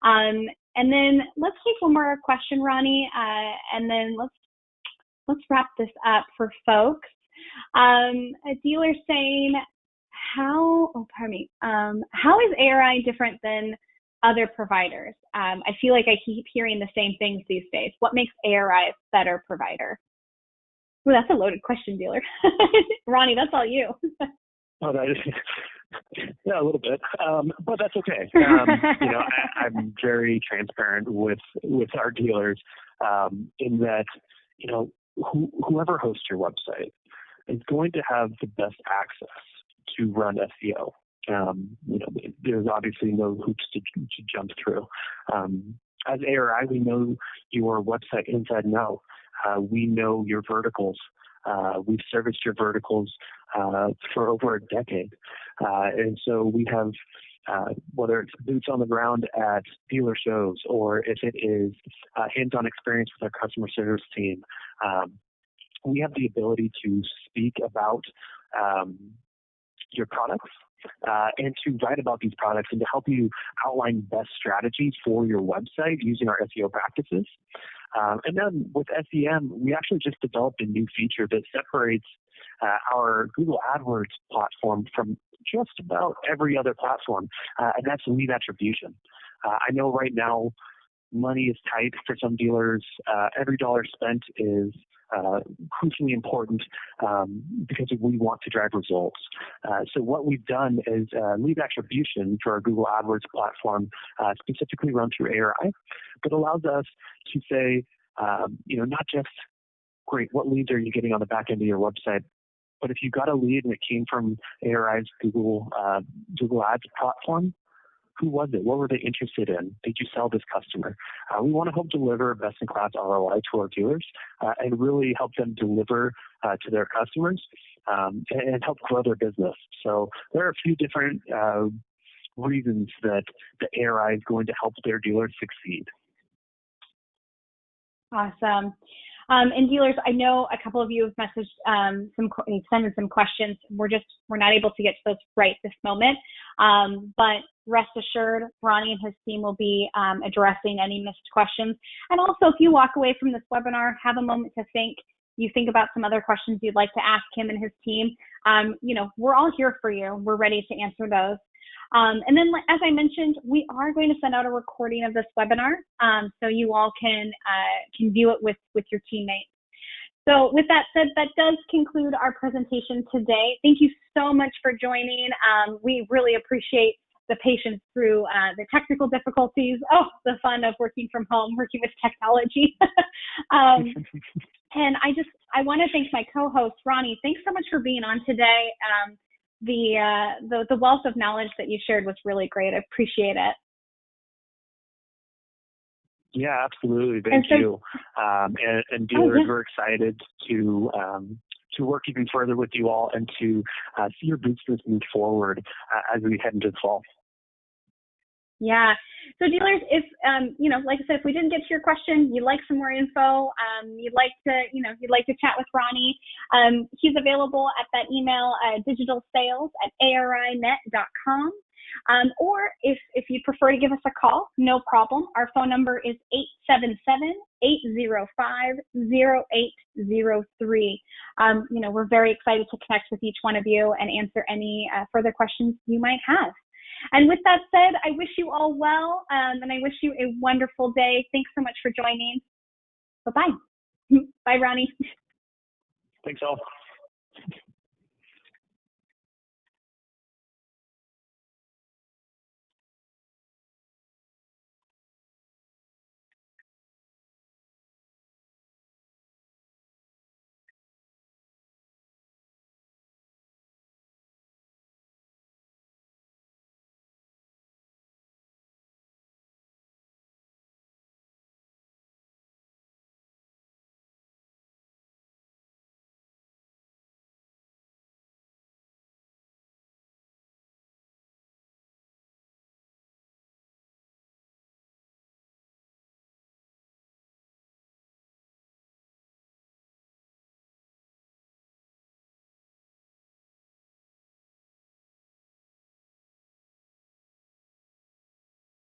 And then let's take one more question, Ronnie, and then let's wrap this up for folks. A dealer saying, how is ARI different than other providers? I feel like I keep hearing the same things these days. What makes ARI a better provider? Well, that's a loaded question, dealer. Ronnie, that's all you. Oh, that is, yeah, a little bit, but that's okay. I'm very transparent with our dealers in that, whoever hosts your website is going to have the best access to run SEO. There's obviously no hoops to jump through. As ARI, we know your website inside and out. We know your verticals. We've serviced your verticals for over a decade. And so we have, whether it's boots on the ground at dealer shows or if it is hands-on experience with our customer service team, we have the ability to speak about your products and to write about these products and to help you outline best strategies for your website using our SEO practices. And then with SEM, we actually just developed a new feature that separates our Google AdWords platform from just about every other platform, and that's lead attribution. I know right now money is tight for some dealers. Every dollar spent is crucially important because we want to drive results. So what we've done is lead attribution for our Google AdWords platform, specifically run through ARI, but allows us to say, not just, great, what leads are you getting on the back end of your website? But if you got a lead and it came from ARI's Google Ads platform, who was it? What were they interested in? Did you sell this customer? We want to help deliver best-in-class ROI to our dealers and really help them deliver to their customers and help grow their business. So there are a few different reasons that the ARI is going to help their dealers succeed. Awesome. And dealers, I know a couple of you have messaged sent in some questions. We're not able to get to those right this moment. But rest assured, Ronnie and his team will be addressing any missed questions. And also, if you walk away from this webinar, have a moment to think. You think about some other questions you'd like to ask him and his team. We're all here for you. We're ready to answer those. And then, as I mentioned, we are going to send out a recording of this webinar so you all can view it with your teammates. So with that said, that does conclude our presentation today. Thank you so much for joining. We really appreciate the patience through the technical difficulties. Oh, the fun of working from home, working with technology. And I want to thank my co-host, Ronnie. Thanks so much for being on today. The wealth of knowledge that you shared was really great. I appreciate it. Yeah, absolutely. Thank you. And dealers, we're excited to work even further with you all and to see your business move forward as we head into the fall. Yeah. So dealers, if, like I said, if we didn't get to your question, you'd like some more info, you'd like to chat with Ronnie, he's available at that email, digitalsales@arinet.com. Or if you prefer to give us a call, no problem. Our phone number is 877-805-0803. We're very excited to connect with each one of you and answer any further questions you might have. And with that said, I wish you all well, and I wish you a wonderful day. Thanks so much for joining. Bye-bye. Bye, Ronnie. Thanks all.